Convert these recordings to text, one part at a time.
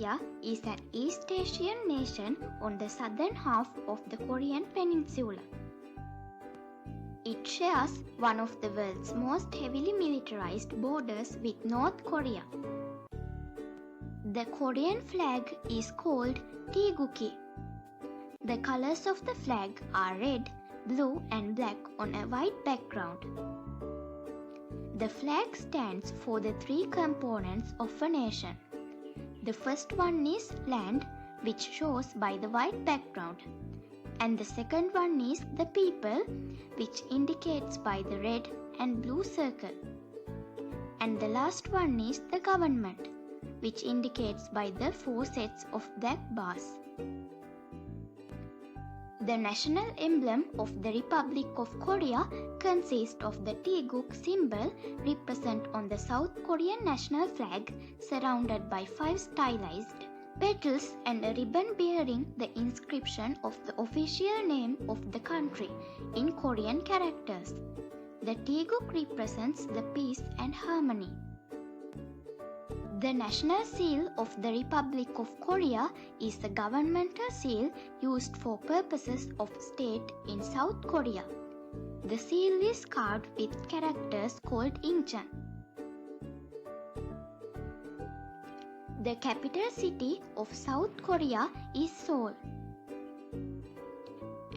Korea is an East Asian nation on the southern half of the Korean peninsula. It shares one of the world's most heavily militarized borders with North Korea. The Korean flag is called Thew. The colors of the flag are red, blue and black on a white background. The flag stands for the three components of a nation. The first one is land, which shows by the white background. And the second one is the people, which indicates by the red and blue circle. And the last one is the government, which indicates by the four sets of black bars. The national emblem of the Republic of Korea consists of the Thew symbol represented on the South Korean national flag, surrounded by 5 stylized petals and a ribbon bearing the inscription of the official name of the country in Korean characters. The Thew represents the peace and harmony. The national seal of the Republic of Korea is the governmental seal used for purposes of state in South Korea. The seal is carved with characters called incheon. The capital city of South Korea is Seoul.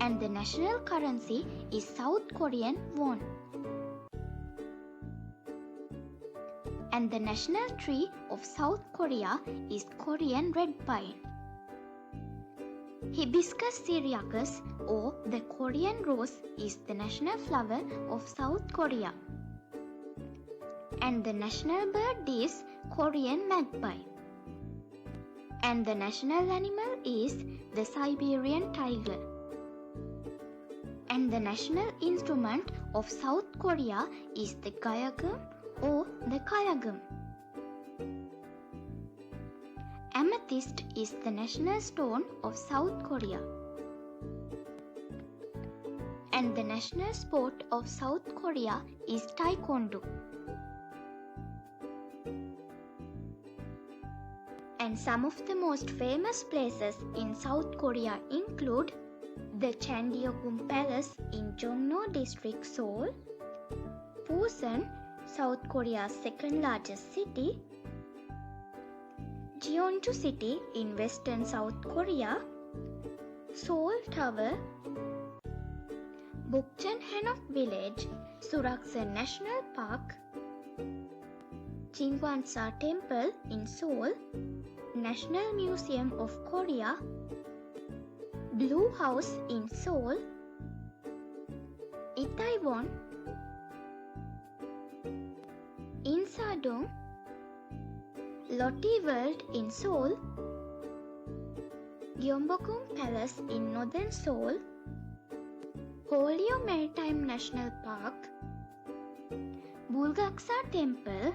And the national currency is South Korean won. And the national tree of South Korea is Korean red pine. Hibiscus syriacus or the Korean rose is the national flower of South Korea. And the national bird is Korean magpie. And the national animal is the Siberian tiger. And the national instrument of South Korea is the gayagum or the kayagum. Amethyst is the national stone of South Korea. And the national sport of South Korea is Taekwondo. And some of the most famous places in South Korea include the Chandeogum Palace in Jongno District, Seoul, Busan, South Korea's second largest city, Jeonju City in western South Korea, Seoul Tower, Bukchon Hanok Village, Suraksan National Park, Jingwansa Temple in Seoul, National Museum of Korea, Blue House in Seoul, Itaewon, Insadong, Lotte World in Seoul, Gyeongbokgung Palace in northern Seoul, Goryeo Maritime National Park, Bulgaksa Temple,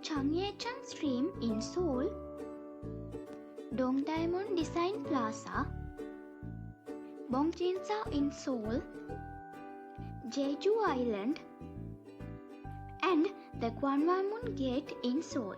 Changhaechang Stream in Seoul, Dongdaemun Design Plaza, Bongjinsa in Seoul, Jeju Island, and the Gwanghwamun Gate in Seoul.